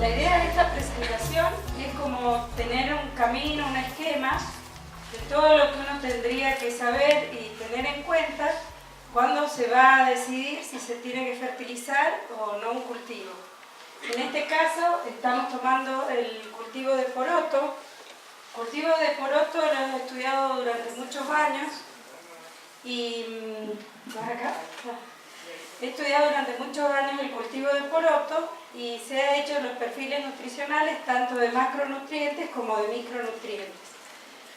La idea de esta presentación es como tener un camino, un esquema de todo lo que uno tendría que saber y tener en cuenta cuando se va a decidir si se tiene que fertilizar o no un cultivo. En este caso estamos tomando el cultivo de poroto. El cultivo de poroto lo he estudiado durante muchos años y he estudiado durante muchos años el cultivo de poroto y se han hecho los perfiles nutricionales tanto de macronutrientes como de micronutrientes.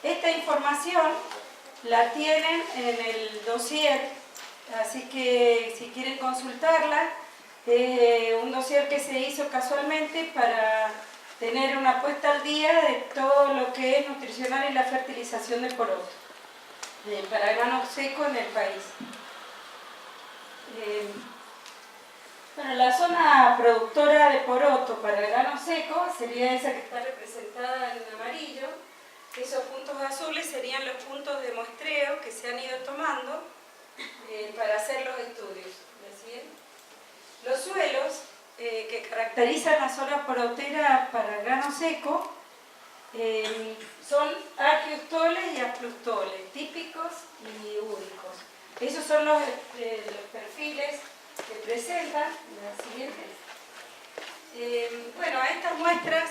Esta información la tienen en el dossier, así que si quieren consultarla, un dossier que se hizo casualmente para tener una puesta al día de todo lo que es nutricional y la fertilización de poroto para grano seco en el país. Bueno, la zona productora de poroto para grano seco sería esa que está representada en amarillo. Esos puntos azules serían los puntos de muestreo que se han ido tomando para hacer los estudios. Los suelos que caracterizan la zona porotera para grano seco son arqueostoles y aplustoles, típicos y únicos. Esos son los perfiles que presentan. La siguiente. Bueno, a estas muestras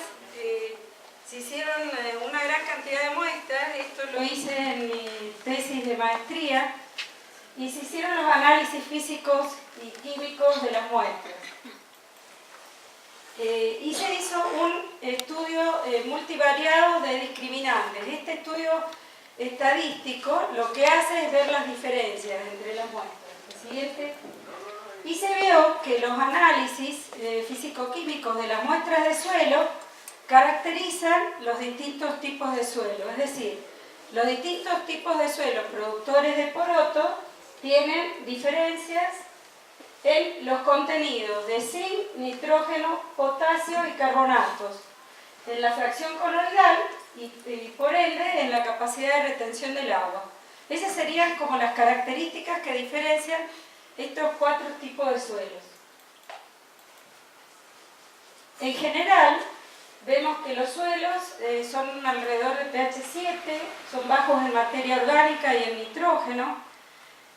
se hicieron una gran cantidad de muestras. Esto lo hice en mi tesis de maestría y se hicieron los análisis físicos y químicos de las muestras. Y se hizo un estudio multivariado de discriminantes. Este estudio estadístico lo que hace es ver las diferencias entre las muestras. La siguiente. Y se vio que los análisis físico-químicos de las muestras de suelo caracterizan los distintos tipos de suelo. Es decir, los distintos tipos de suelos productores de poroto tienen diferencias en los contenidos de zinc, nitrógeno, potasio y carbonatos, en la fracción coloidal y por ende en la capacidad de retención del agua. Esas serían como las características que diferencian estos cuatro tipos de suelos. En general, vemos que los suelos son alrededor de pH 7, son bajos en materia orgánica y en nitrógeno.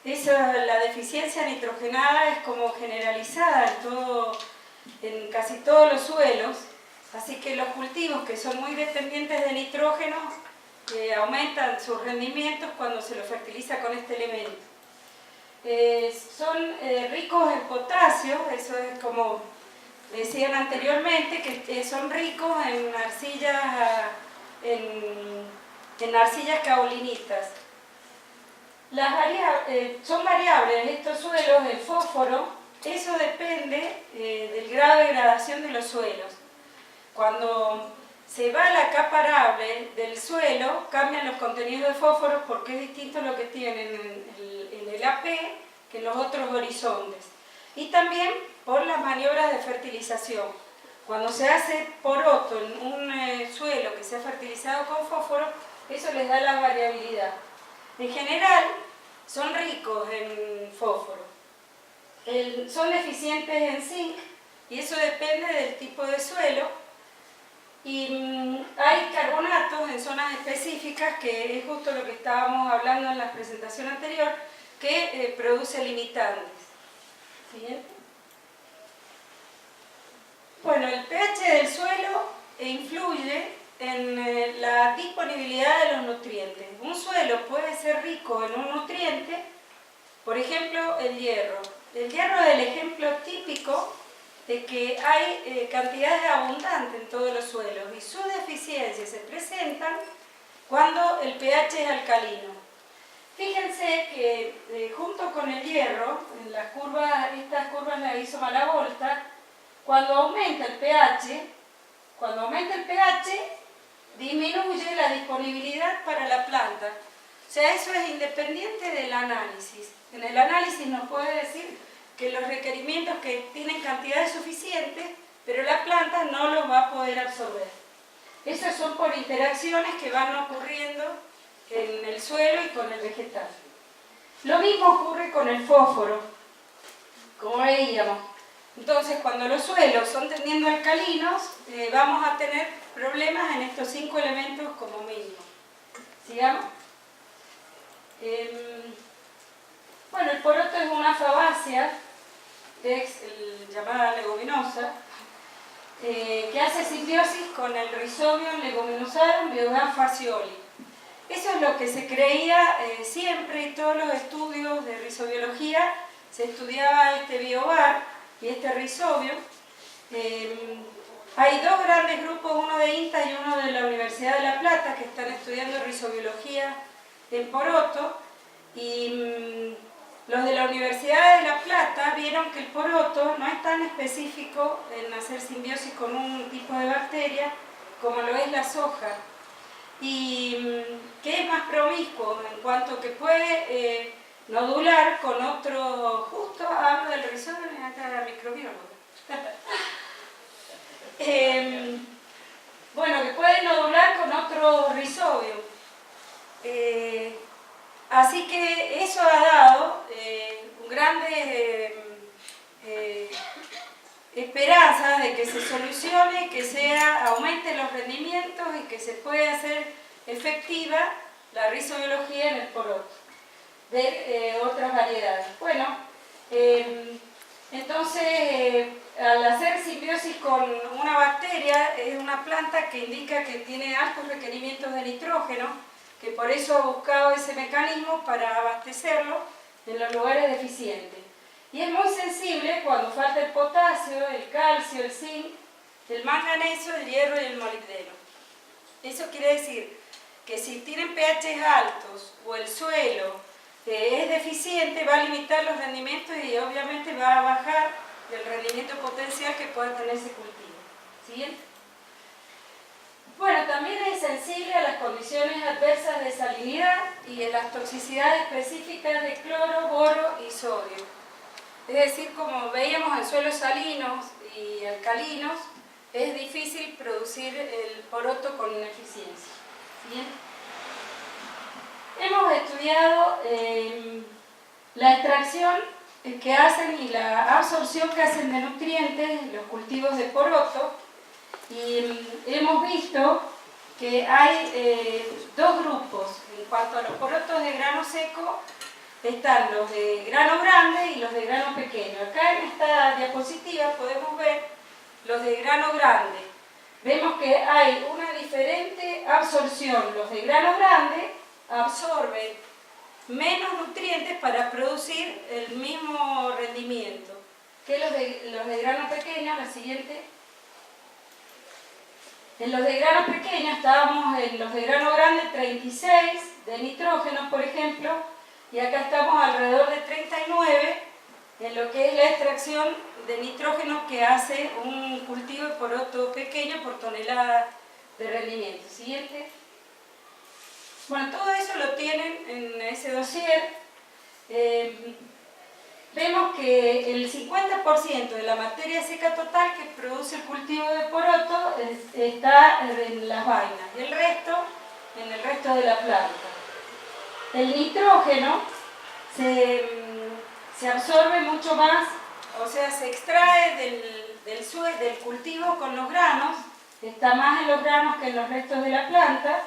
La deficiencia nitrogenada es como generalizada en casi todos los suelos, así que los cultivos que son muy dependientes de nitrógeno aumentan sus rendimientos cuando se los fertiliza con este elemento. Son ricos en potasio, eso es como decían anteriormente, que son ricos en arcillas caolinitas. Son variables estos suelos, el fósforo, eso depende del grado de degradación de los suelos. Cuando se va la capa arable del suelo, cambian los contenidos de fósforo porque es distinto lo que tienen en el AP que en los otros horizontes. Y también por las maniobras de fertilización. Cuando se hace poroto en un suelo que se ha fertilizado con fósforo, eso les da la variabilidad. En general, son ricos en fósforo. Son deficientes en zinc y eso depende del tipo de suelo. Y hay carbonatos en zonas específicas, que es justo lo que estábamos hablando en la presentación anterior, que produce limitantes. Siguiente. Bueno, el pH del suelo influye en la disponibilidad de los nutrientes. Un suelo puede ser rico en un nutriente, por ejemplo, el hierro. El hierro es el ejemplo típico de que hay cantidades abundantes en todos los suelos y sus deficiencias se presentan cuando el pH es alcalino. Fíjense que junto con el hierro, en las curvas, estas curvas las hizo Malavolta, cuando aumenta el pH, disminuye la disponibilidad para la planta. O sea, eso es independiente del análisis. En el análisis nos puede decir que los requerimientos que tienen cantidades suficientes, pero la planta no los va a poder absorber. Esas son por interacciones que van ocurriendo en el suelo y con el vegetal. Lo mismo ocurre con el fósforo. Como veíamos, Entonces, cuando los suelos son tendiendo alcalinos, vamos a tener problemas en estos 5 elementos como mínimo. Sigamos. Bueno, el poroto es una fabácea, llamada leguminosa, que hace simbiosis con el Rhizobium leguminosarum Biogan fascioli. Eso es lo que se creía siempre, y todos los estudios de rizobiología se estudiaba este biobar y este Rhizobium. Hay dos grandes grupos, uno de INTA y uno de la Universidad de La Plata, que están estudiando rizobiología en poroto, y los de la Universidad de La Plata vieron que el poroto no es tan específico en hacer simbiosis con un tipo de bacteria como lo es la soja, y que es más promiscuo en cuanto que puede nodular con otro, justo hablo del Rhizobium y acá era microbiólogo. Bueno, que puede nodular con otro Rhizobium. Así que eso ha dado grandes esperanzas de que se solucione, que aumente los rendimientos y que se pueda hacer efectiva la rizobiología en el poroto de otras variedades. Bueno, entonces al hacer simbiosis con una bacteria, es una planta que indica que tiene altos requerimientos de nitrógeno, que por eso ha buscado ese mecanismo para abastecerlo en los lugares deficientes. Y es muy sensible cuando falta el potasio, el calcio, el zinc, el manganeso, el hierro y el molibdeno. Eso quiere decir que si tienen pH altos o el suelo es deficiente, va a limitar los rendimientos y obviamente va a bajar el rendimiento potencial que pueda tener ese cultivo. ¿Siguiente? Bueno, también es sensible a las condiciones adversas de salinidad y a las toxicidades específicas de cloro, boro y sodio. Es decir, como veíamos en suelos salinos y alcalinos, es difícil producir el poroto con eficiencia. ¿Bien? Hemos estudiado la extracción que hacen y la absorción que hacen de nutrientes en los cultivos de poroto, y hemos visto que hay dos grupos. En cuanto a los porotos de grano seco, están los de grano grande y los de grano pequeño. Acá en esta diapositiva podemos ver los de grano grande. Vemos que hay una diferente absorción. Los de grano grande absorben menos nutrientes para producir el mismo rendimiento que los de grano pequeño. La siguiente. En los de grano pequeño estábamos en los de grano grande 36 de nitrógeno, por ejemplo, y acá estamos alrededor de 39 en lo que es la extracción de nitrógeno que hace un cultivo de poroto pequeño por tonelada de rendimiento. Siguiente. Bueno, todo eso lo tienen en ese dossier. Vemos que el 50% de la materia seca total que produce el cultivo de poroto está en las vainas y el resto en el resto de la planta. El nitrógeno se absorbe mucho más, o sea, se extrae del cultivo con los granos, está más en los granos que en los restos de la planta,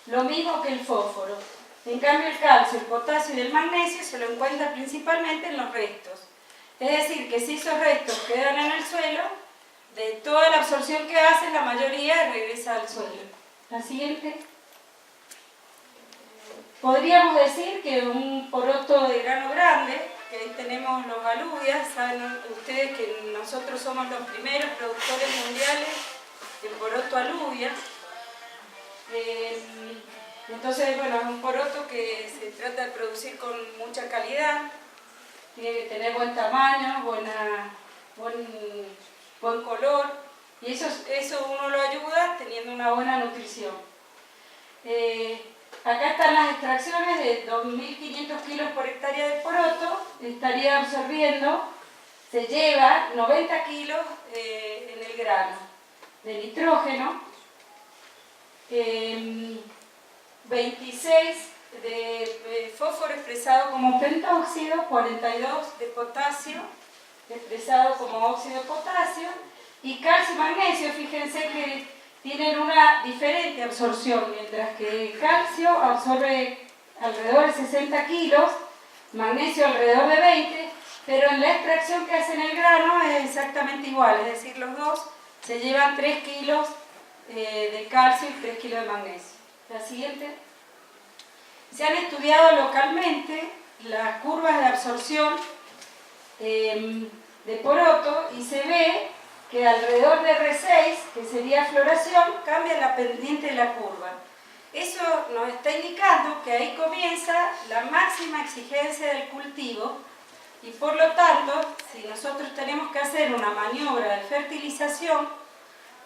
lo mismo que el fósforo. En cambio, el calcio, el potasio y el magnesio se lo encuentra principalmente en los restos. Es decir, que si esos restos quedan en el suelo, de toda la absorción que hacen, la mayoría regresa al suelo. La siguiente. Podríamos decir que un poroto de grano grande, que ahí tenemos los alubias, saben ustedes que nosotros somos los primeros productores mundiales del poroto alubia. Entonces, bueno, es un poroto que se trata de producir con mucha calidad, tiene que tener buen tamaño, buen color, y eso uno lo ayuda teniendo una buena nutrición. Acá están las extracciones de 2.500 kilos por hectárea de poroto, estaría absorbiendo, se lleva 90 kilos en el grano de nitrógeno, 26 de fósforo expresado como pentóxido, 42 de potasio expresado como óxido de potasio, y calcio y magnesio, fíjense que tienen una diferente absorción, mientras que el calcio absorbe alrededor de 60 kilos, magnesio alrededor de 20, pero en la extracción que hace en el grano es exactamente igual, es decir, los dos se llevan 3 kilos de calcio y 3 kilos de magnesio. La siguiente. Se han estudiado localmente las curvas de absorción de poroto y se ve que alrededor de R6, que sería floración, cambia la pendiente de la curva. Eso nos está indicando que ahí comienza la máxima exigencia del cultivo y por lo tanto, si nosotros tenemos que hacer una maniobra de fertilización,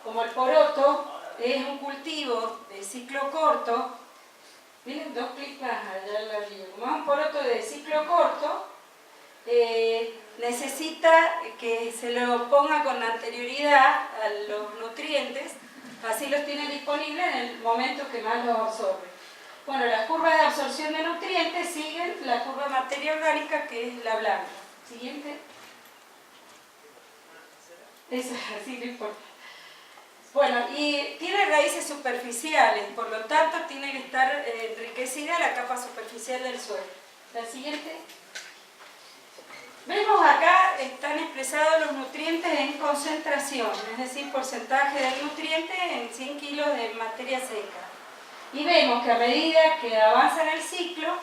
como el poroto es un cultivo de ciclo corto, miren, 2 clics más allá en la orilla, como es un poroto de ciclo corto, necesita que se lo ponga con anterioridad a los nutrientes, así los tiene disponibles en el momento que más los absorbe. Bueno, las curvas de absorción de nutrientes siguen la curva de materia orgánica, que es la blanca. Siguiente. Eso, así no importa. Bueno, y tiene raíces superficiales, por lo tanto tiene que estar enriquecida la capa superficial del suelo. La siguiente. Vemos acá están expresados los nutrientes en concentración, es decir, porcentaje del nutriente en 100 kilos de materia seca. Y vemos que a medida que avanza en el ciclo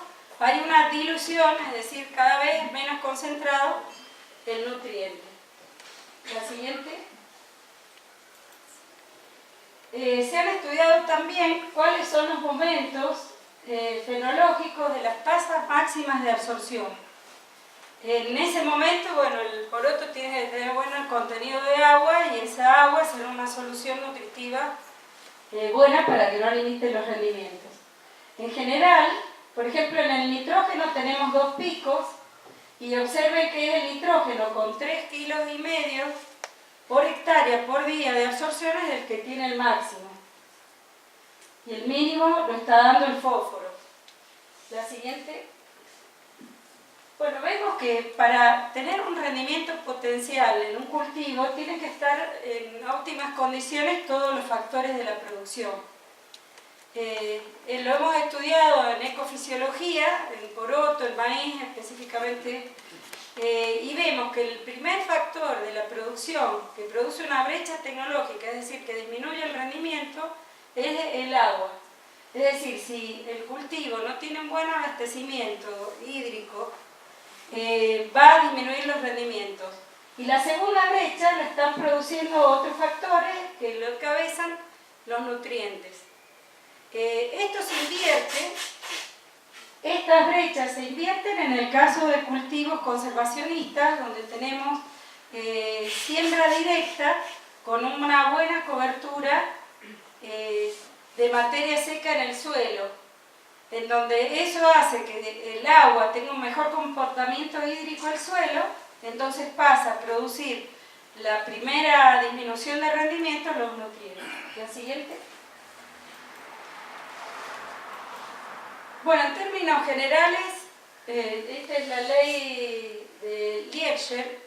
hay una dilución, es decir, cada vez menos concentrado el nutriente. La siguiente. Se han estudiado también cuáles son los momentos fenológicos de las tasas máximas de absorción. En ese momento, bueno, el poroto tiene que tener bueno el contenido de agua y esa agua será una solución nutritiva buena para que no limite los rendimientos. En general, por ejemplo, en el nitrógeno tenemos 2 picos y observen que el nitrógeno con 3,5 kilos por hectárea por día de absorción es el que tiene el máximo. Y el mínimo lo está dando el fósforo. La siguiente. Bueno, vemos que para tener un rendimiento potencial en un cultivo tienen que estar en óptimas condiciones todos los factores de la producción. Lo hemos estudiado en ecofisiología, en poroto, en maíz específicamente, y vemos que el primer factor de la producción que produce una brecha tecnológica, es decir, que disminuye el rendimiento, es el agua. Es decir, si el cultivo no tiene un buen abastecimiento hídrico, va a disminuir los rendimientos. Y la segunda brecha la están produciendo otros factores que lo encabezan los nutrientes. Esto se invierte, estas brechas se invierten en el caso de cultivos conservacionistas, donde tenemos siembra directa con una buena cobertura de materia seca en el suelo, en donde eso hace que el agua tenga un mejor comportamiento hídrico del suelo, entonces pasa a producir la primera disminución de rendimiento, los nutrientes. La siguiente. Bueno, en términos generales, esta es la ley de Liebscher.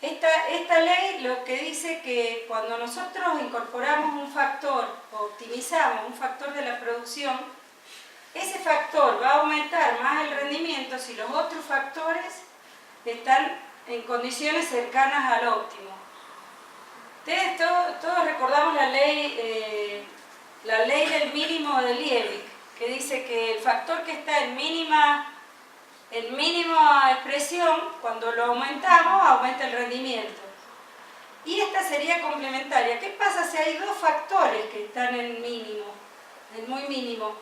Esta ley lo que dice que cuando nosotros incorporamos un factor, o optimizamos un factor de la producción, ese factor va a aumentar más el rendimiento si los otros factores están en condiciones cercanas al óptimo. Ustedes todos recordamos la ley del mínimo de Liebig, que dice que el factor que está en mínima expresión, cuando lo aumentamos, aumenta el rendimiento. Y esta sería complementaria. ¿Qué pasa si hay 2 factores que están en mínimo, en muy mínimo?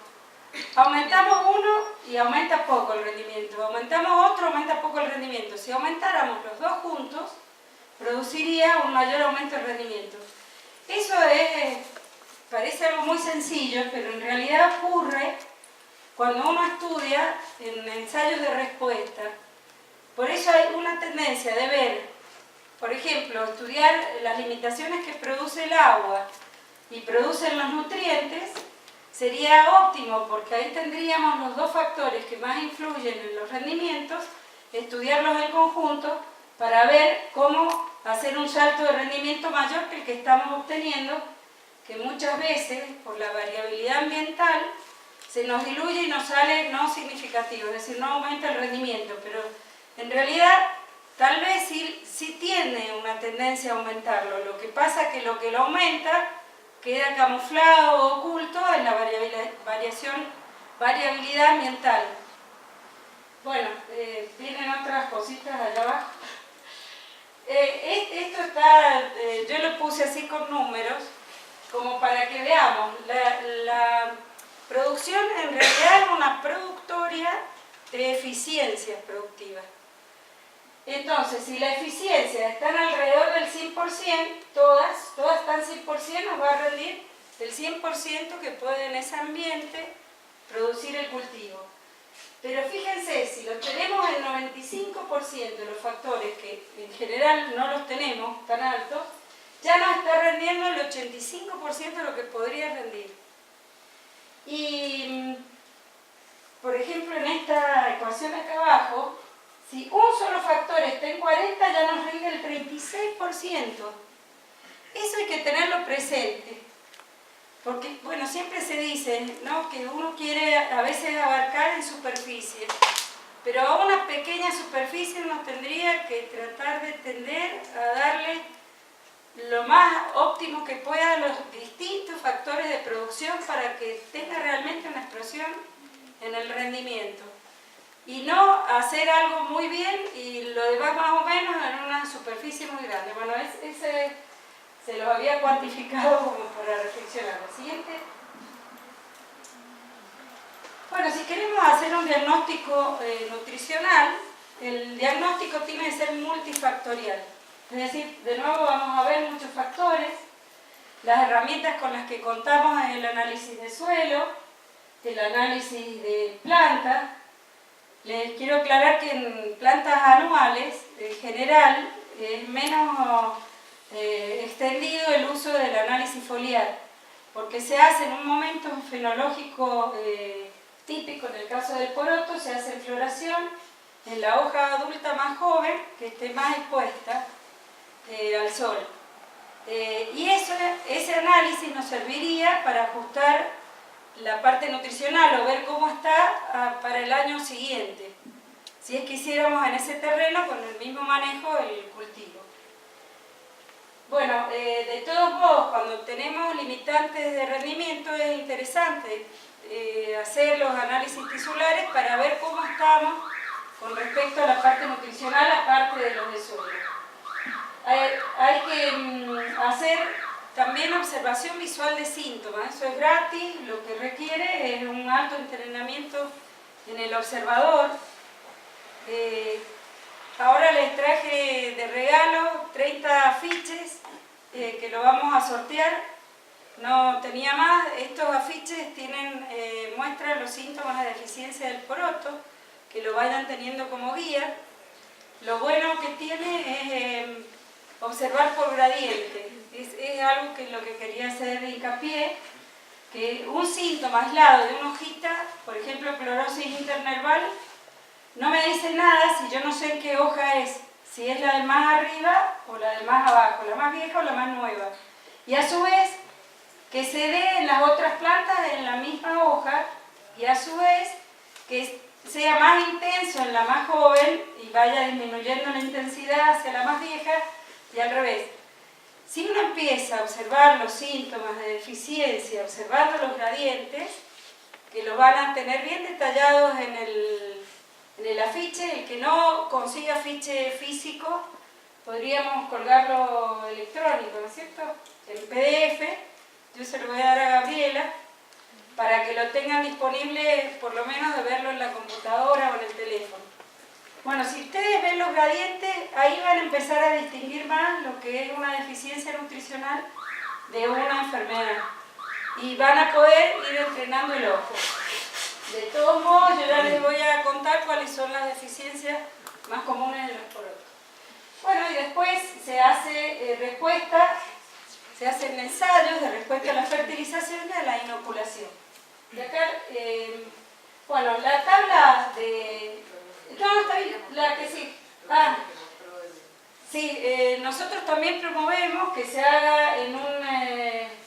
Aumentamos uno y aumenta poco el rendimiento, aumentamos otro, aumenta poco el rendimiento. Si aumentáramos los 2 juntos, produciría un mayor aumento del rendimiento. Eso parece algo muy sencillo, pero en realidad ocurre cuando uno estudia en ensayos de respuesta. Por eso hay una tendencia de ver, por ejemplo, estudiar las limitaciones que produce el agua y producen los nutrientes. Sería óptimo porque ahí tendríamos los 2 factores que más influyen en los rendimientos, estudiarlos en conjunto para ver cómo hacer un salto de rendimiento mayor que el que estamos obteniendo, que muchas veces, por la variabilidad ambiental, se nos diluye y nos sale no significativo, es decir, no aumenta el rendimiento, pero en realidad tal vez sí tiene una tendencia a aumentarlo. Lo que pasa es que lo que lo aumenta queda camuflado o oculto en la variabilidad ambiental. Bueno, vienen otras cositas allá abajo. Esto está, yo lo puse así con números, como para que veamos. La producción en realidad es una productoria de eficiencias productivas. Entonces, si la eficiencia está alrededor del 100%, todas están 100%, nos va a rendir el 100% que puede en ese ambiente producir el cultivo. Pero fíjense, si los tenemos el 95% de los factores, que en general no los tenemos tan altos, ya nos está rendiendo el 85% de lo que podría rendir. Y, por ejemplo, en esta ecuación acá abajo, si un solo factor está en 40, ya nos rinde el 36%. Eso hay que tenerlo presente. Porque, bueno, siempre se dice, ¿no?, que uno quiere a veces abarcar en superficie. Pero a una pequeña superficie uno tendría que tratar de tender a darle lo más óptimo que pueda a los distintos factores de producción para que tenga realmente una explosión en el rendimiento. Y no hacer algo muy bien y lo demás más o menos en una superficie muy grande. Bueno, ese se lo había cuantificado como para reflexionar. La siguiente. Bueno, si queremos hacer un diagnóstico nutricional, el diagnóstico tiene que ser multifactorial. Es decir, de nuevo vamos a ver muchos factores, las herramientas con las que contamos en el análisis de suelo, el análisis de plantas. Les quiero aclarar que en plantas anuales, en general, es menos extendido el uso del análisis foliar, porque se hace en un momento fenológico típico, en el caso del poroto, se hace en floración, en la hoja adulta más joven, que esté más expuesta al sol. Y ese análisis nos serviría para ajustar la parte nutricional o ver cómo está para el año siguiente, si es que hiciéramos en ese terreno con el mismo manejo el cultivo. Bueno, de todos modos, cuando tenemos limitantes de rendimiento es interesante hacer los análisis tisulares para ver cómo estamos con respecto a la parte nutricional, aparte de los de suelo. Hay que hacer también observación visual de síntomas, eso es gratis, lo que requiere es un alto entrenamiento en el observador. Ahora les traje de regalo 30 afiches que lo vamos a sortear. No tenía más. Estos afiches muestran los síntomas de deficiencia del poroto, que lo vayan teniendo como guía. Lo bueno que tiene es observar por gradiente. Es algo que lo que quería hacer de hincapié, que un síntoma aislado de una hojita, por ejemplo clorosis internerval, no me dice nada si yo no sé en qué hoja es, si es la de más arriba o la de más abajo, la más vieja o la más nueva. Y a su vez, que se dé en las otras plantas en la misma hoja, y a su vez, que sea más intenso en la más joven y vaya disminuyendo la intensidad hacia la más vieja, y al revés. Si uno empieza a observar los síntomas de deficiencia, observando los gradientes, que los van a tener bien detallados en el afiche, el que no consiga afiche físico, podríamos colgarlo electrónico, ¿no es cierto? En PDF, yo se lo voy a dar a Gabriela, para que lo tengan disponible, por lo menos de verlo en la computadora o en el teléfono. Bueno, si ustedes ven los gradientes, ahí van a empezar a distinguir más lo que es una deficiencia nutricional de una enfermedad. Y van a poder ir entrenando el ojo. De todos modos, yo ya les voy a contar cuáles son las deficiencias más comunes de los porotos. Bueno, y después se hace se hacen ensayos de respuesta a la fertilización y a la inoculación. Y acá, bueno, la tabla de... No, está bien, la que sí. Sí, nosotros también promovemos que se haga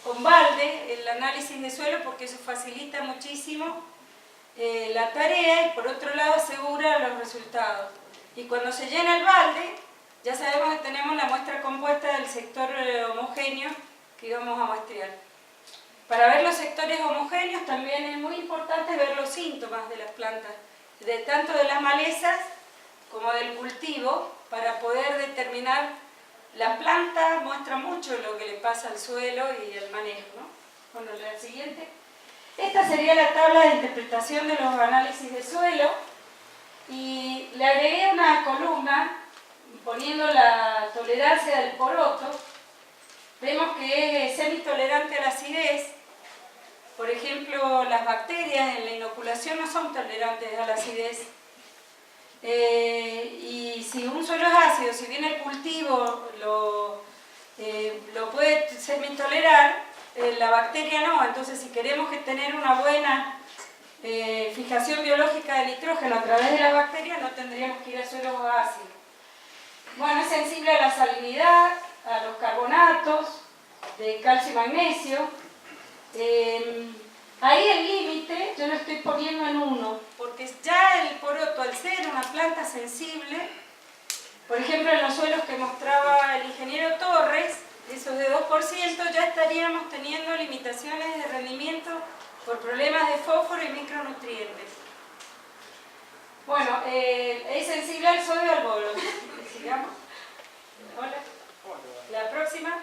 con balde el análisis de suelo porque eso facilita muchísimo la tarea y por otro lado asegura los resultados. Y cuando se llena el balde, ya sabemos que tenemos la muestra compuesta del sector homogéneo que íbamos a muestrear. Para ver los sectores homogéneos también es muy importante ver los síntomas de las plantas, tanto de las malezas como del cultivo, para poder determinar. La planta muestra mucho lo que le pasa al suelo y el manejo, ¿no? Bueno, la siguiente. Esta sería la tabla de interpretación de los análisis de suelo y le agregué una columna poniendo la tolerancia del poroto. Vemos que es semitolerante a la acidez. Por ejemplo, las bacterias en la inoculación no son tolerantes a la acidez. Y si un suelo es ácido, si bien el cultivo lo puede semitolerar, la bacteria no. Entonces, si queremos tener una buena fijación biológica de nitrógeno a través de la bacteria, no tendríamos que ir a suelos ácidos. Bueno, es sensible a la salinidad, a los carbonatos de calcio y magnesio. Ahí el límite yo lo estoy poniendo en 1, porque ya el poroto, al ser una planta sensible, por ejemplo en los suelos que mostraba el ingeniero Torres, esos de 2%, ya estaríamos teniendo limitaciones de rendimiento por problemas de fósforo y micronutrientes. Bueno, es sensible al sodio y al boro. Sigamos. Hola. La próxima.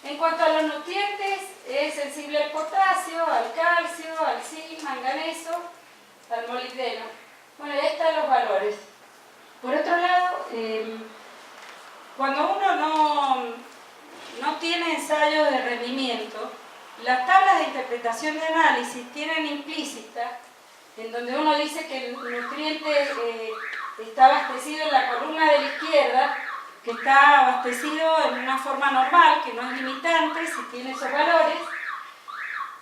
En cuanto a los nutrientes, es sensible al potasio, al calcio, al zinc, manganeso, al molibdeno. Bueno, ahí están los valores. Por otro lado, cuando uno no tiene ensayos de rendimiento, las tablas de interpretación de análisis tienen implícita, en donde uno dice que el nutriente está abastecido en la columna de la izquierda, que está abastecido en una forma normal, que no es limitante, si tiene esos valores.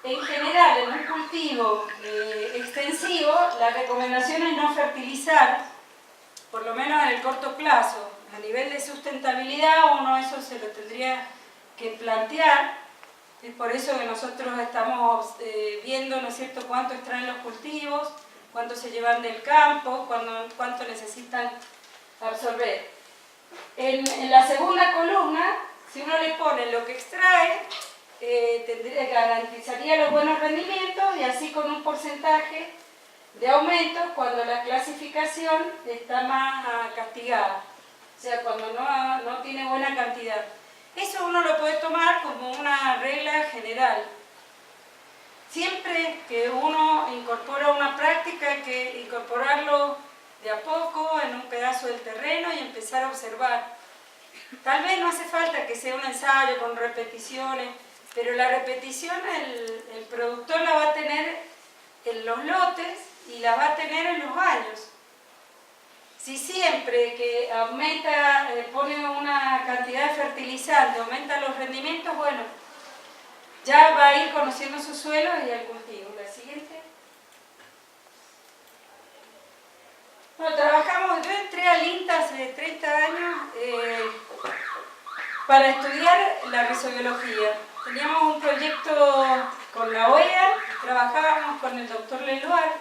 En general, en un cultivo extensivo, la recomendación es no fertilizar, por lo menos en el corto plazo. A nivel de sustentabilidad, uno eso se lo tendría que plantear. Es por eso que nosotros estamos viendo, ¿no es cierto?, cuánto extraen los cultivos, cuánto se llevan del campo, cuánto necesitan absorber. En la segunda columna, si uno le pone lo que extrae, garantizaría los buenos rendimientos y así con un porcentaje de aumento cuando la clasificación está más castigada, o sea, cuando no tiene buena cantidad. Eso uno lo puede tomar como una regla general. Siempre que uno incorpora una práctica hay que incorporarlo de a poco en un pedazo del terreno y empezar a observar. Tal vez no hace falta que sea un ensayo con repeticiones, pero la repetición el productor la va a tener en los lotes y la va a tener en los años. Si siempre que aumenta, pone una cantidad de fertilizante, aumenta los rendimientos, bueno, ya va a ir conociendo su suelo y el cultivo. La siguiente. Bueno, yo entré al INTA hace 30 años para estudiar la rizobiología. Teníamos un proyecto con la OEA, trabajábamos con el doctor Leloir,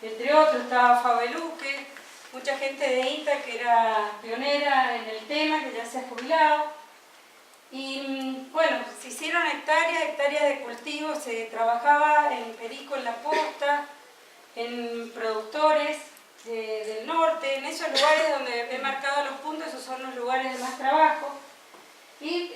entre otros estaba Fabeluque, mucha gente de INTA que era pionera en el tema, que ya se ha jubilado. Y bueno, se hicieron hectáreas de cultivo, se trabajaba en Perico, en La Posta, en productores del norte, en esos lugares donde he marcado los puntos, esos son los lugares de más trabajo. Y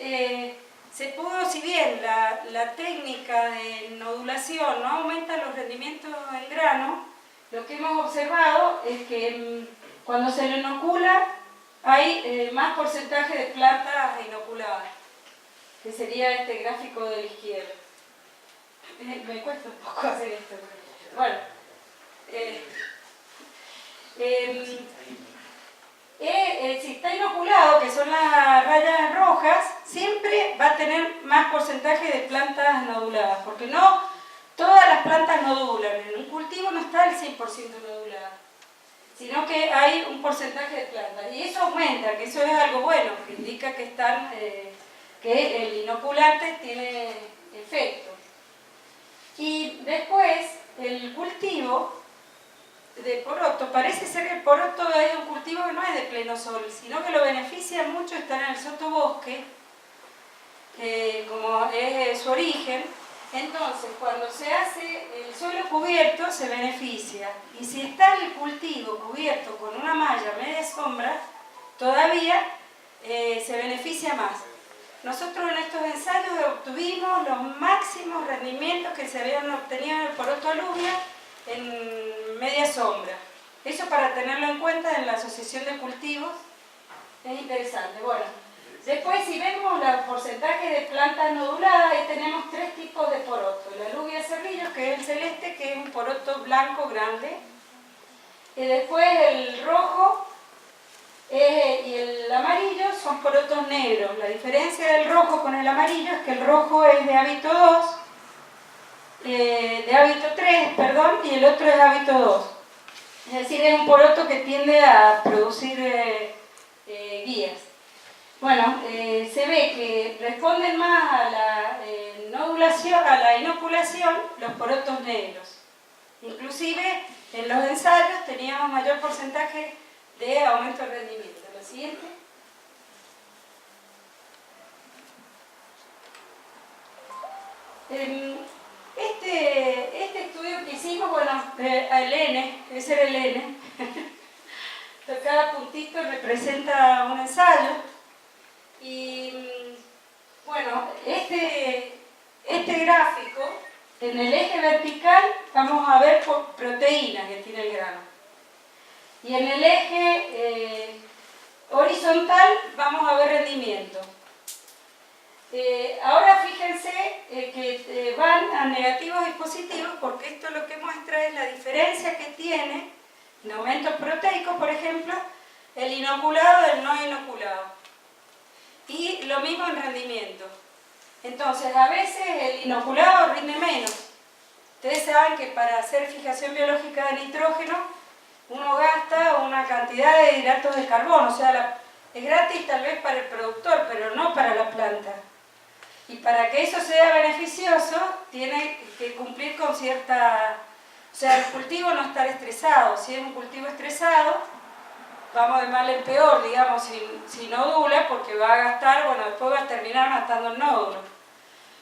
se pudo, si bien la técnica de nodulación no aumenta los rendimientos en grano, lo que hemos observado es que cuando se lo inocula hay más porcentaje de plantas inoculadas, que sería este gráfico de la izquierda. Me cuesta un poco hacer esto. Bueno, si está inoculado, que son las rayas rojas, siempre va a tener más porcentaje de plantas noduladas, porque no todas las plantas nodulan. En un cultivo no está el 100% nodulada. sino que hay un porcentaje de plantas. Y eso aumenta, que eso es algo bueno, que indica que, que el inoculante tiene efecto. Y después, el cultivo de poroto, parece ser que el poroto es un cultivo que no es de pleno sol, sino que lo beneficia mucho estar en el sotobosque, como es su origen. Entonces, cuando se hace el suelo cubierto, se beneficia. Y si está el cultivo cubierto con una malla media sombra, todavía se beneficia más. Nosotros en estos ensayos obtuvimos los máximos rendimientos que se habían obtenido en el poroto alubia en media sombra. Eso para tenerlo en cuenta en la asociación de cultivos es interesante. Bueno, después si vemos el porcentaje de plantas noduladas, ahí tenemos tres tipos de poroto. El alubia cerrillo, que es el celeste, que es un poroto blanco grande. Y después el rojo y el amarillo son porotos negros. La diferencia del rojo con el amarillo es que el rojo es de hábito 2, de hábito 3, perdón, y el otro es hábito 2. Es decir, es un poroto que tiende a producir guías. Bueno, se ve que responden más a la nodulación, a la inoculación, los porotos negros. Inclusive en los ensayos teníamos mayor porcentaje de aumento de rendimiento. Lo siguiente. Este estudio que hicimos, bueno, el N, ese era el N. Cada puntito representa un ensayo. Y bueno, este gráfico, en el eje vertical vamos a ver proteínas que tiene el grano. Y en el eje horizontal vamos a ver rendimiento. Ahora fíjense que van a negativos y positivos, porque esto lo que muestra es la diferencia que tiene en aumento proteico, por ejemplo, el inoculado del no inoculado. Y lo mismo en rendimiento. Entonces, a veces el inoculado rinde menos. Ustedes saben que para hacer fijación biológica de nitrógeno, uno gasta una cantidad de hidratos de carbono. O sea, es gratis tal vez para el productor, pero no para la planta. Y para que eso sea beneficioso, tiene que cumplir con cierta... O sea, el cultivo no estar estresado. Si es un cultivo estresado, vamos de mal en peor, digamos, si nodula, porque va a gastar, bueno, después va a terminar matando el nódulo.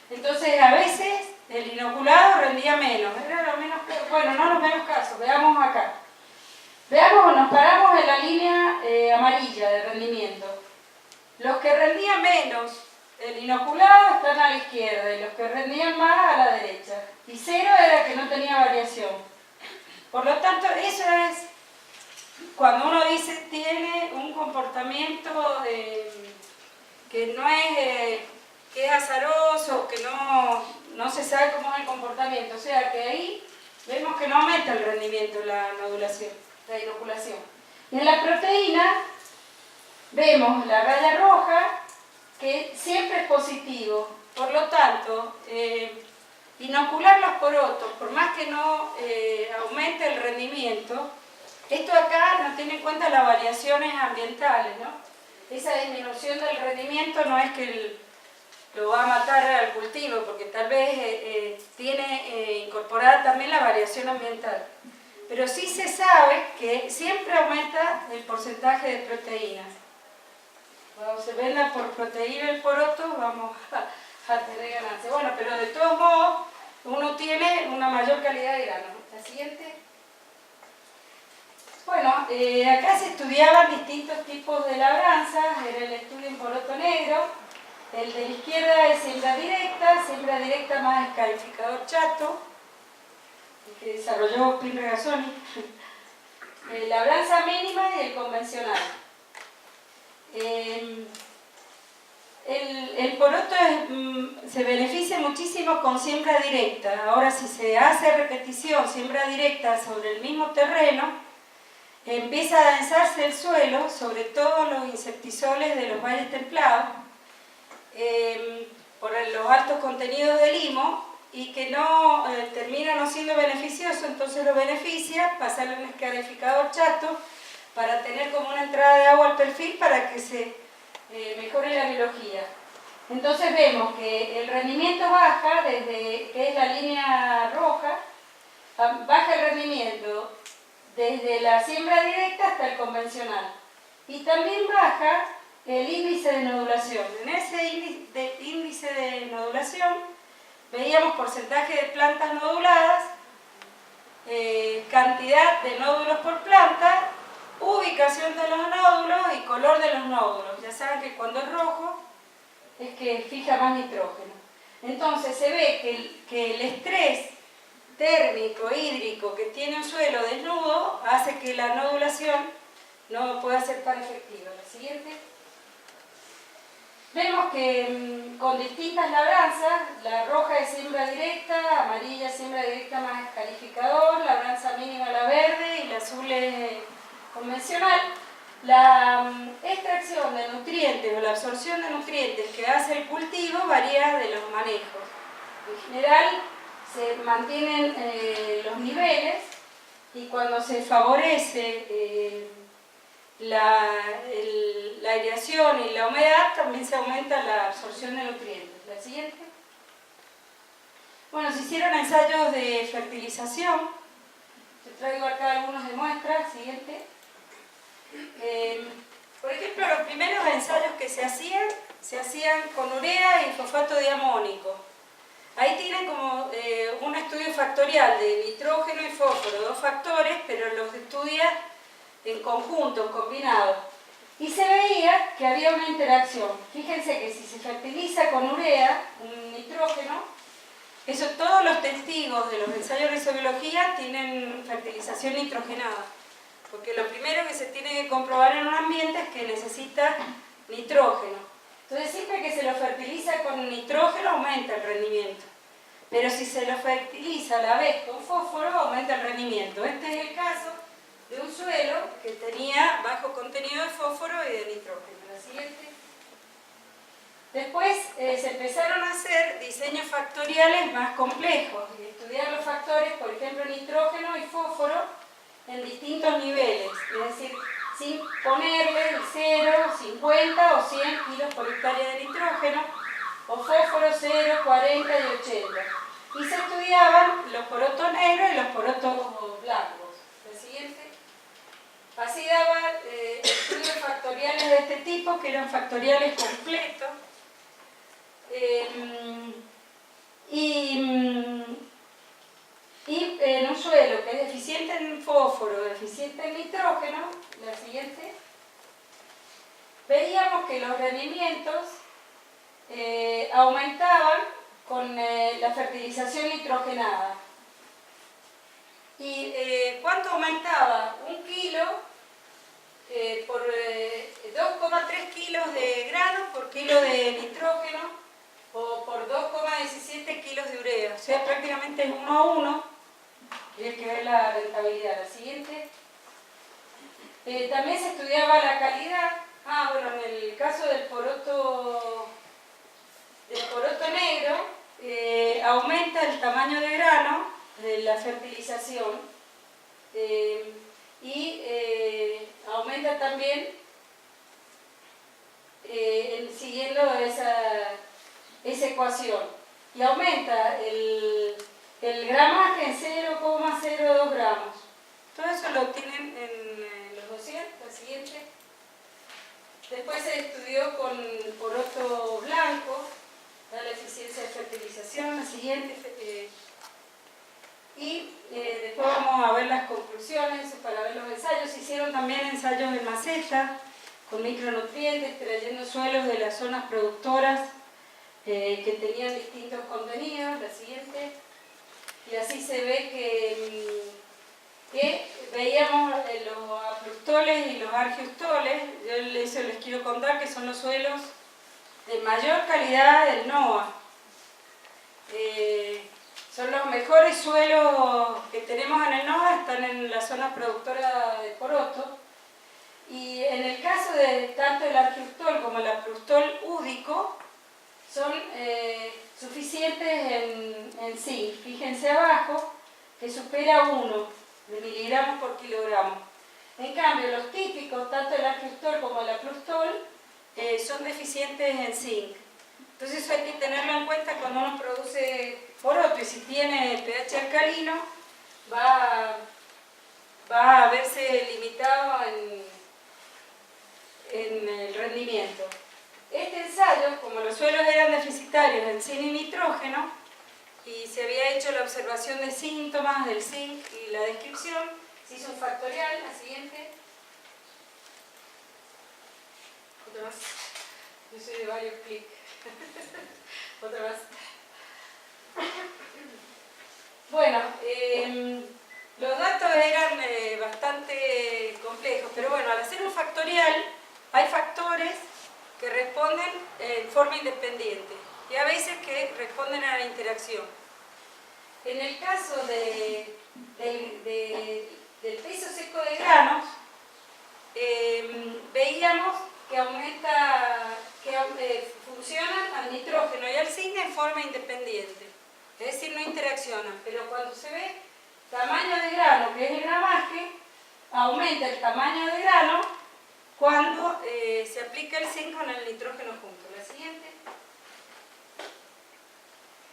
Entonces, a veces el inoculado rendía menos. Era lo menos, bueno, no los menos casos. Veamos acá. Veamos, nos paramos en la línea amarilla de rendimiento. Los que rendían menos el inoculado están a la izquierda y los que rendían más a la derecha. Y 0 era que no tenía variación. Por lo tanto, eso es cuando uno dice tiene un comportamiento que no es, que es azaroso, que no se sabe cómo es el comportamiento. O sea que ahí vemos que no aumenta el rendimiento la nodulación, la inoculación. Y en la proteína vemos la raya roja, que siempre es positivo. Por lo tanto, inocular los porotos, por más que no aumente el rendimiento, esto acá no tiene en cuenta las variaciones ambientales, ¿no? Esa disminución del rendimiento no es que lo va a matar al cultivo, porque tal vez tiene incorporada también la variación ambiental. Pero sí se sabe que siempre aumenta el porcentaje de proteínas. Cuando se venda por proteína el poroto, vamos a tener ganancia. Bueno, pero de todos modos, uno tiene una mayor calidad de grano. La siguiente. Bueno, acá se estudiaban distintos tipos de labranzas. Era el estudio en poroto negro. El de la izquierda es siembra directa más escarificador chato, el que desarrolló Pin Regazzoni. Labranza mínima y el convencional. El poroto se beneficia muchísimo con siembra directa. Ahora, si se hace repetición, siembra directa sobre el mismo terreno, empieza a densarse el suelo, sobre todo los insectisoles de los valles templados, por los altos contenidos de limo, y que no termina no siendo beneficioso, entonces lo beneficia pasarle un escarificador chato para tener como una entrada de agua al perfil para que se mejore la biología. Entonces vemos que el rendimiento baja desde que es la línea roja, baja el rendimiento desde la siembra directa hasta el convencional. Y también baja el índice de nodulación. En ese índice de nodulación veíamos porcentaje de plantas noduladas, cantidad de nódulos por planta, ubicación de los nódulos y color de los nódulos. Ya saben que cuando es rojo es que fija más nitrógeno. Entonces se ve que el estrés térmico, hídrico que tiene un suelo desnudo hace que la nodulación no pueda ser tan efectiva. La siguiente. Vemos que con distintas labranzas, la roja es siembra directa, amarilla es siembra directa más escarificador, labranza mínima la verde y la azul es convencional. La extracción de nutrientes o la absorción de nutrientes que hace el cultivo varía de los manejos. En general se mantienen los niveles y cuando se favorece la aireación y la humedad también se aumenta la absorción de nutrientes. La siguiente. Bueno, se hicieron ensayos de fertilización. Yo traigo acá algunos de muestras. Siguiente. Por ejemplo, los primeros ensayos que se hacían con urea y fosfato diamónico. Ahí tienen como un estudio factorial de nitrógeno y fósforo, dos factores, pero los estudia en conjunto, combinados. Y se veía que había una interacción. Fíjense que si se fertiliza con urea, un nitrógeno, eso todos los testigos de los ensayos de rizobiología tienen fertilización nitrogenada. Porque lo primero que se tiene que comprobar en un ambiente es que necesita nitrógeno. Entonces siempre que se lo fertiliza con nitrógeno aumenta el rendimiento. Pero si se lo fertiliza a la vez con fósforo aumenta el rendimiento. Este es el caso de un suelo que tenía bajo contenido de fósforo y de nitrógeno. La siguiente. Después se empezaron a hacer diseños factoriales más complejos y estudiar los factores, por ejemplo nitrógeno y fósforo, en distintos niveles, es decir, sin ponerle el 0, 50 o 100 kilos por hectárea de nitrógeno, o fósforo 0, 40 y 80. Y se estudiaban los porotos negros y los porotos blancos. La siguiente. Así daban estudios factoriales de este tipo, que eran factoriales completos. Y en un suelo que es deficiente en fósforo, deficiente en nitrógeno, la siguiente, veíamos que los rendimientos aumentaban con la fertilización nitrogenada. ¿Y cuánto aumentaba? 1 kilo por 2,3 kilos de grano por kilo de nitrógeno o por 2,17 kilos de urea. O sea, prácticamente es 1 a 1. Y hay que ver la rentabilidad. La siguiente. También se estudiaba la calidad. Bueno, en el caso del poroto negro, aumenta el tamaño de grano de la fertilización y aumenta también siguiendo esa ecuación. Y aumenta el gramaje en 0,02 gramos. Todo eso lo obtienen en los 200. La siguiente. Después se estudió con poroto blanco, la eficiencia de fertilización. La siguiente. Después vamos a ver las conclusiones para ver los ensayos. Se hicieron también ensayos en maceta con micronutrientes, trayendo suelos de las zonas productoras que tenían distintos contenidos. La siguiente. Y así se ve que veíamos los afructoles y los argiustoles. Yo les quiero contar que son los suelos de mayor calidad del NOA. Son los mejores suelos que tenemos en el NOA, están en la zona productora de poroto. Y en el caso de tanto el argiustol como el afrustol údico, son suficientes en en zinc, fíjense abajo, que supera 1 de miligramos por kilogramo. En cambio, los típicos, tanto el acrustol como el aprustol, son deficientes en zinc. Entonces eso hay que tenerlo en cuenta cuando uno produce poroto, y si tiene pH alcalino, va a verse limitado en el rendimiento. Este ensayo, como los suelos eran deficitarios en zinc y nitrógeno, y se había hecho la observación de síntomas del zinc y la descripción, se hizo un factorial, la siguiente. Otra más. Yo soy de varios clics. Otra más. Bueno, los datos eran bastante complejos, pero bueno, al hacer un factorial hay factores que responden en forma independiente y a veces que responden a la interacción. En el caso del peso seco de granos, veíamos que funcionan al nitrógeno y al zinc en forma independiente, es decir, no interaccionan, pero cuando se ve tamaño de grano, que es el gramaje, aumenta el tamaño de grano cuando se aplica el zinc con el nitrógeno junto. La siguiente.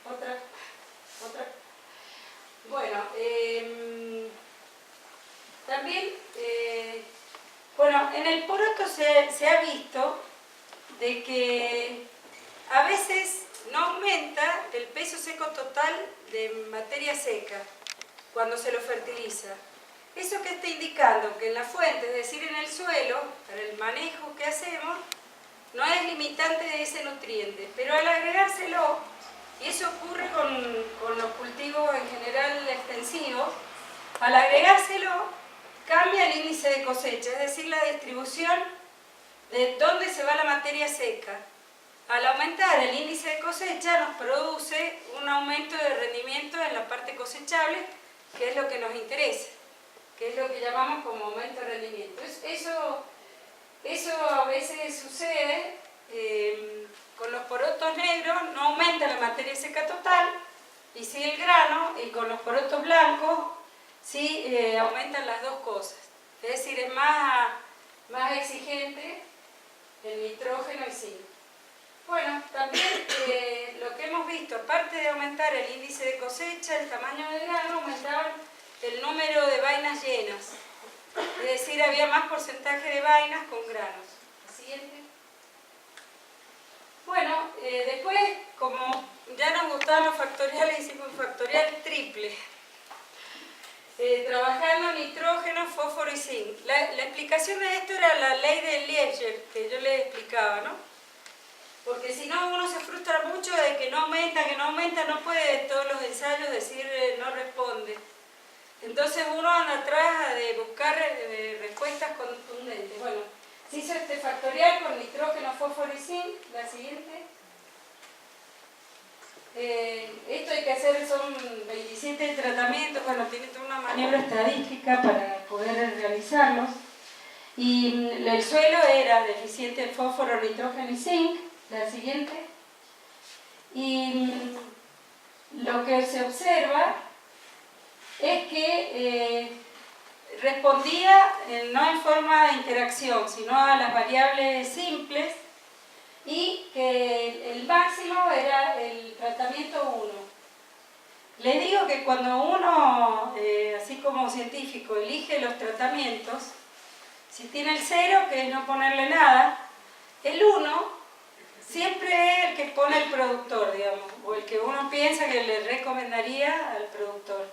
Otra. Bueno, también, en el poroto se ha visto de que a veces no aumenta el peso seco total de materia seca cuando se lo fertiliza. ¿Eso qué está indicando? Que en la fuente, es decir, en el suelo, para el manejo que hacemos, no es limitante de ese nutriente, pero al agregárselo, y eso ocurre con los cultivos en general extensivos, al agregárselo cambia el índice de cosecha, es decir, la distribución de dónde se va la materia seca. Al aumentar el índice de cosecha nos produce un aumento de rendimiento en la parte cosechable, que es lo que nos interesa, que es lo que llamamos como aumento de rendimiento. Eso a veces sucede con los porotos negros, no aumenta la materia seca total, y sí el grano, y con los porotos blancos sí aumentan las dos cosas. Es decir, es más exigente el nitrógeno y zinc. Bueno, también lo que hemos visto, aparte de aumentar el índice de cosecha, el tamaño del grano, aumentaban el número de vainas llenas. Es decir, había más porcentaje de vainas con granos. La siguiente. Bueno, después, como ya nos gustaban los factoriales, hicimos un factorial triple. Trabajando nitrógeno, fósforo y zinc. La explicación de esto era la ley de Liebscher, que yo les explicaba, ¿no? Porque si no, uno se frustra mucho de que no aumenta, no puede todos los ensayos decir no responde. Entonces uno anda atrás de buscar respuestas contundentes. Bueno, se hizo este factorial con nitrógeno, fósforo y zinc. La siguiente. Esto hay que hacer, son 27 tratamientos, bueno, tiene toda una maniobra estadística para poder realizarlos. Y el suelo era deficiente en fósforo, nitrógeno y zinc. La siguiente. Y lo que se observa es que respondía no en forma de interacción, sino a las variables simples, y que el máximo era el tratamiento 1. Les digo que cuando uno, así como científico, elige los tratamientos, si tiene el 0, que es no ponerle nada, el 1 siempre es el que pone el productor, digamos, o el que uno piensa que le recomendaría al productor.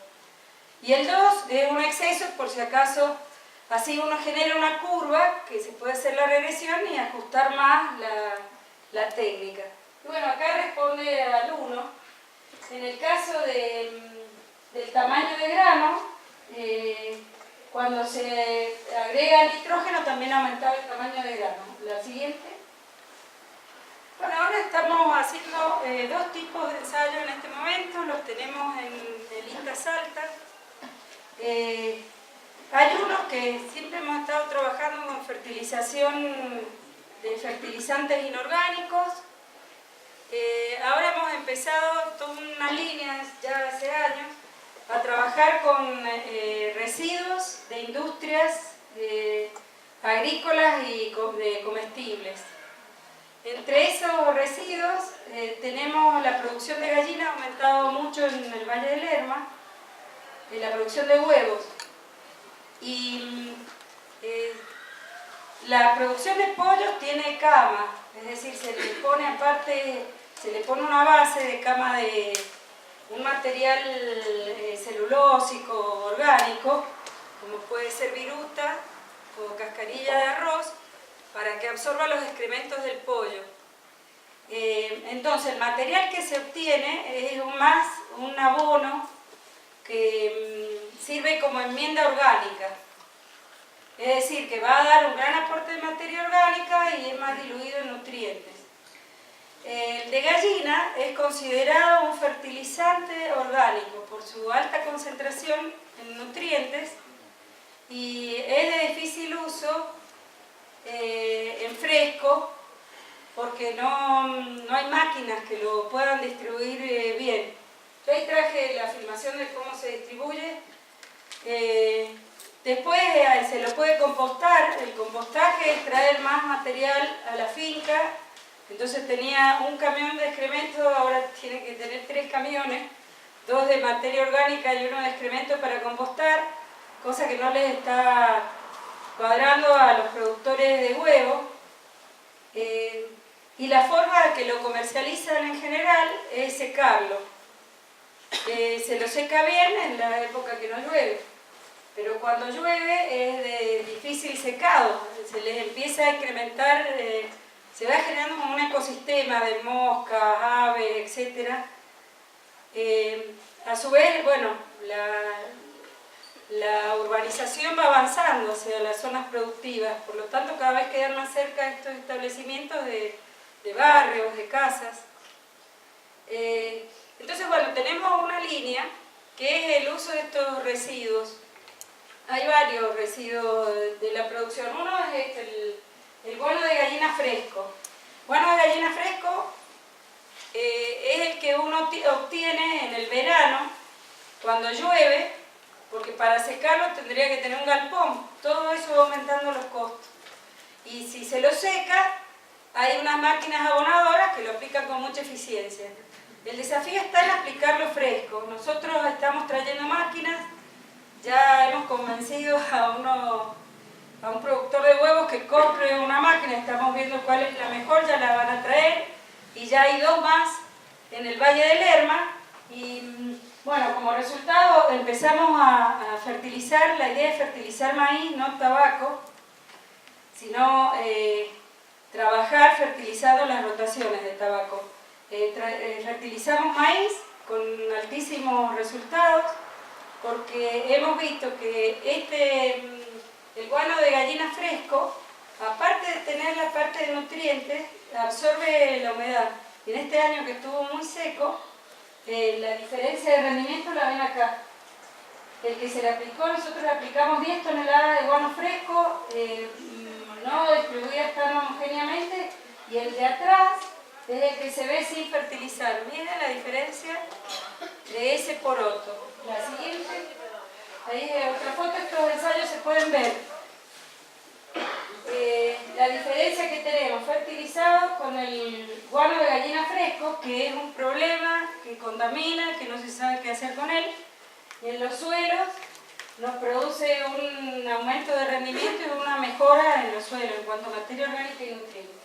Y el 2 es un exceso, por si acaso, así uno genera una curva que se puede hacer la regresión y ajustar más la técnica. Y bueno, acá responde al 1. En el caso del tamaño de grano, cuando se agrega nitrógeno también aumentaba el tamaño de grano. La siguiente. Bueno, ahora estamos haciendo dos tipos de ensayo en este momento, los tenemos en el INTA Salta. Hay unos que siempre hemos estado trabajando con fertilización de fertilizantes inorgánicos. Ahora hemos empezado toda una unas líneas ya hace años a trabajar con residuos de industrias agrícolas y de comestibles. Entre esos residuos tenemos la producción de gallina, ha aumentado mucho en el Valle del Lerma, la producción de huevos. Y la producción de pollos tiene cama, es decir, se le pone aparte, se le pone una base de cama de un material celulósico orgánico, como puede ser viruta o cascarilla de arroz, para que absorba los excrementos del pollo. Entonces el material que se obtiene es un abono que sirve como enmienda orgánica. Es decir, que va a dar un gran aporte de materia orgánica y es más diluido en nutrientes. El de gallina es considerado un fertilizante orgánico por su alta concentración en nutrientes y es de difícil uso en fresco porque no hay máquinas que lo puedan distribuir bien. Yo ahí traje la filmación de cómo se distribuye. Después se lo puede compostar. El compostaje es traer más material a la finca. Entonces tenía un camión de excremento, ahora tiene que tener 3 camiones, 2 de materia orgánica y 1 de excremento para compostar, cosa que no les está cuadrando a los productores de huevo. Y la forma que lo comercializan en general es secarlo. Se lo seca bien en la época que no llueve, pero cuando llueve es de difícil secado, se les empieza a incrementar, se va generando como un ecosistema de moscas, aves, etc. A su vez, bueno, la urbanización va avanzando hacia las zonas productivas, por lo tanto cada vez quedan más cerca estos establecimientos de barrios, de casas. Entonces, bueno, tenemos una línea que es el uso de estos residuos. Hay varios residuos de la producción. Uno es el guano de gallina fresco. Guano de gallina fresco es el que uno obtiene en el verano, cuando llueve, porque para secarlo tendría que tener un galpón. Todo eso va aumentando los costos. Y si se lo seca, hay unas máquinas abonadoras que lo aplican con mucha eficiencia. El desafío está en aplicarlo fresco. Nosotros estamos trayendo máquinas, ya hemos convencido a un productor de huevos que compre una máquina, estamos viendo cuál es la mejor, ya la van a traer, y ya hay 2 más en el Valle del Lerma. Y bueno, como resultado empezamos a fertilizar. La idea es fertilizar maíz, no tabaco, sino trabajar fertilizando las rotaciones de tabaco. Fertilizamos maíz con altísimos resultados porque hemos visto que el guano de gallina fresco, aparte de tener la parte de nutrientes, absorbe la humedad. Y en este año que estuvo muy seco, la diferencia de rendimiento la ven acá. El que se le aplicó, nosotros le aplicamos 10 toneladas de guano fresco, no distribuidas tan homogéneamente, y el de atrás es el que se ve sin fertilizar. Miren la diferencia de ese poroto. La siguiente, ahí es otra foto, estos ensayos se pueden ver. La diferencia que tenemos fertilizado con el guano de gallina fresco, que es un problema, que contamina, que no se sabe qué hacer con él, y en los suelos nos produce un aumento de rendimiento y una mejora en los suelos en cuanto a materia orgánica y nutrientes.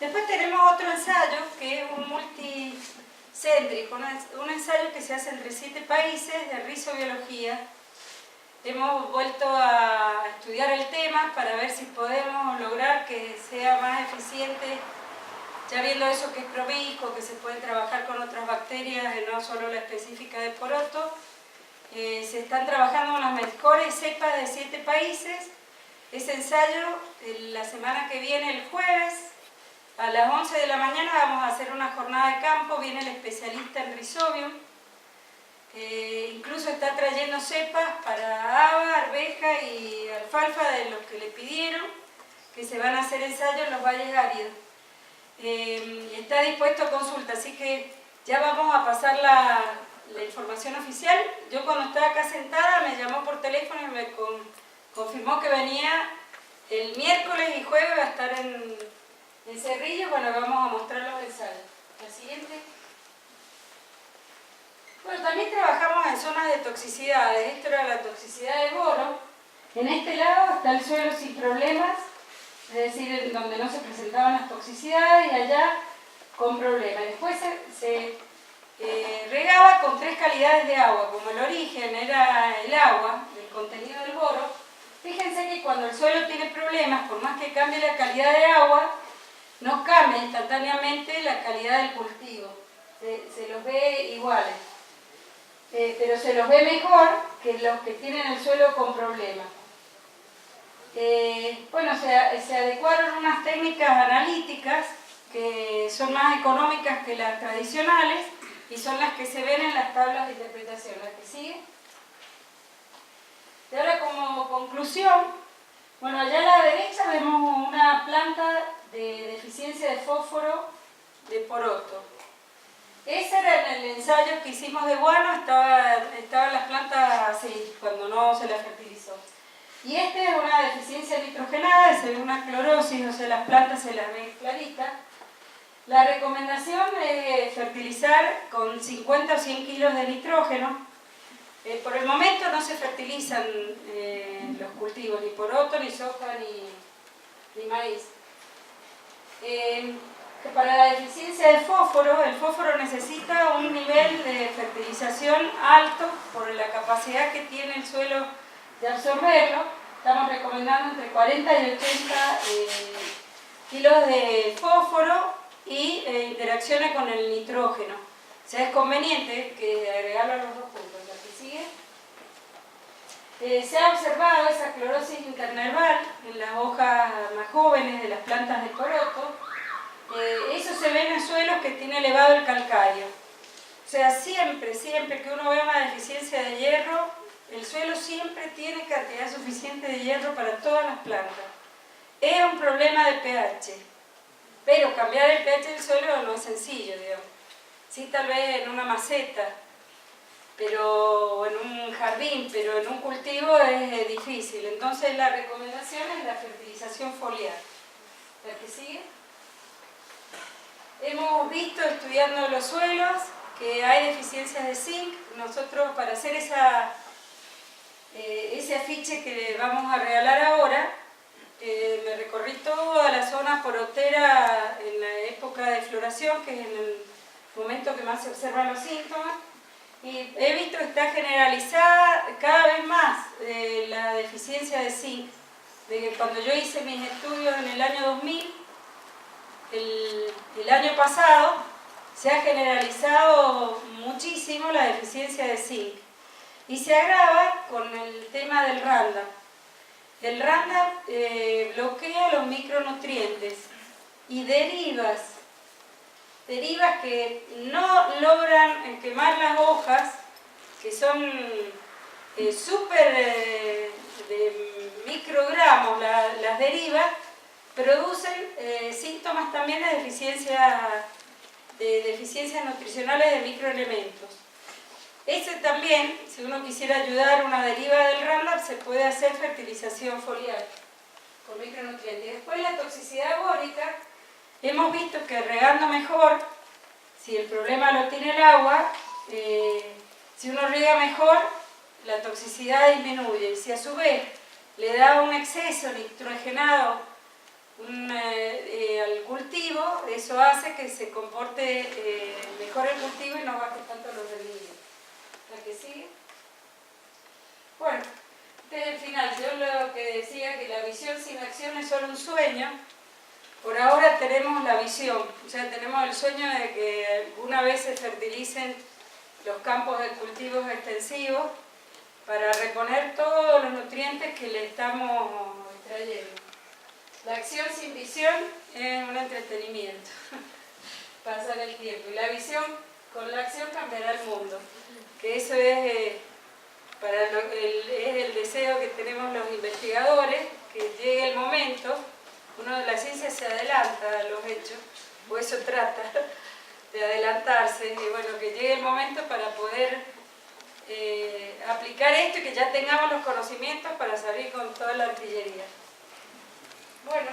Después tenemos otro ensayo que es un multicéntrico, un ensayo que se hace entre 7 países de rizobiología. Hemos vuelto a estudiar el tema para ver si podemos lograr que sea más eficiente, ya viendo eso que es promiscuo, que se puede trabajar con otras bacterias, no solo la específica de poroto. Se están trabajando con las mejores cepas de 7 países. Ese ensayo, la semana que viene, el jueves, a las 11 de la mañana vamos a hacer una jornada de campo, viene el especialista en Rhizobium, incluso está trayendo cepas para haba, arveja y alfalfa de los que le pidieron, que se van a hacer ensayos en los valles áridos. Está dispuesto a consulta, así que Ya vamos a pasar la información oficial. Yo cuando estaba acá sentada me llamó por teléfono y me confirmó que venía el miércoles y jueves, va a estar en Cerrillo. Bueno, vamos a mostrar los ensayos. La siguiente. Bueno, también trabajamos en zonas de toxicidades. Esto era la toxicidad de boro. En este lado está el suelo sin problemas, es decir, en donde no se presentaban las toxicidades, y allá con problemas. Después se regaba con 3 calidades de agua. Como el origen era el agua, el contenido del boro, fíjense que cuando el suelo tiene problemas, por más que cambie la calidad de agua, no cambia instantáneamente la calidad del cultivo. Se los ve iguales. Pero se los ve mejor que los que tienen el suelo con problemas. Bueno, se adecuaron unas técnicas analíticas que son más económicas que las tradicionales y son las que se ven en las tablas de interpretación. ¿La que sigue? Y ahora, como conclusión, bueno, allá a la derecha vemos una planta de deficiencia de fósforo de poroto. Ese era el ensayo que hicimos de guano, estaban las plantas así, cuando no se las fertilizó. Y este es una deficiencia nitrogenada, se ve una clorosis, o sea, las plantas se las ven claritas. La recomendación es fertilizar con 50 o 100 kilos de nitrógeno. Por el momento no se fertilizan los cultivos, ni poroto, ni soja, ni maíz. Para la deficiencia de fósforo, el fósforo necesita un nivel de fertilización alto por la capacidad que tiene el suelo de absorberlo. Estamos recomendando entre 40 y 80 kilos de fósforo y interaccione con el nitrógeno. O sea, es conveniente que agregarlo a los 2 puntos. ¿La que sigue? Se ha observado esa clorosis internerval en las hojas más jóvenes de las plantas de poroto. Eso se ve en suelos que tiene elevado el calcario. O sea, siempre que uno ve una deficiencia de hierro, el suelo siempre tiene cantidad suficiente de hierro para todas las plantas. Es un problema de pH, pero cambiar el pH del suelo no es sencillo, digamos. Sí, tal vez en una maceta, o en un jardín, pero en un cultivo es difícil. Entonces la recomendación es la fertilización foliar. ¿La que sigue? Hemos visto, estudiando los suelos, que hay deficiencias de zinc. Nosotros, para hacer ese afiche que vamos a regalar ahora, me recorrí toda la zona porotera en la época de floración, que es en el momento que más se observan los síntomas, y he visto que está generalizada cada vez más la deficiencia de zinc. De que cuando yo hice mis estudios en el año 2000, el año pasado se ha generalizado muchísimo la deficiencia de zinc y se agrava con el tema del Roundup. El Roundup bloquea los micronutrientes y derivas que no logran quemar las hojas, que son súper de microgramos, las derivas, producen síntomas también de deficiencias nutricionales de microelementos. Ese también, si uno quisiera ayudar a una deriva del Roundup, se puede hacer fertilización foliar con micronutrientes. Y después la toxicidad bórica, hemos visto que regando mejor, si el problema lo tiene el agua, si uno riega mejor, la toxicidad disminuye. Y si a su vez le da un exceso nitrogenado al cultivo, eso hace que se comporte mejor el cultivo y no baje tanto los rendimientos. ¿La que sigue? Bueno, este es el final. Yo lo que decía, que la visión sin acción es solo un sueño. Por ahora tenemos la visión, o sea, tenemos el sueño de que alguna vez se fertilicen los campos de cultivos extensivos para reponer todos los nutrientes que le estamos extrayendo. La acción sin visión es un entretenimiento, pasar el tiempo. Y la visión con la acción cambiará el mundo. Que eso es, es el deseo que tenemos los investigadores, que llegue el momento. Uno de la ciencia se adelanta a los hechos, o eso trata, de adelantarse, y bueno, que llegue el momento para poder aplicar esto y que ya tengamos los conocimientos para salir con toda la artillería. Bueno.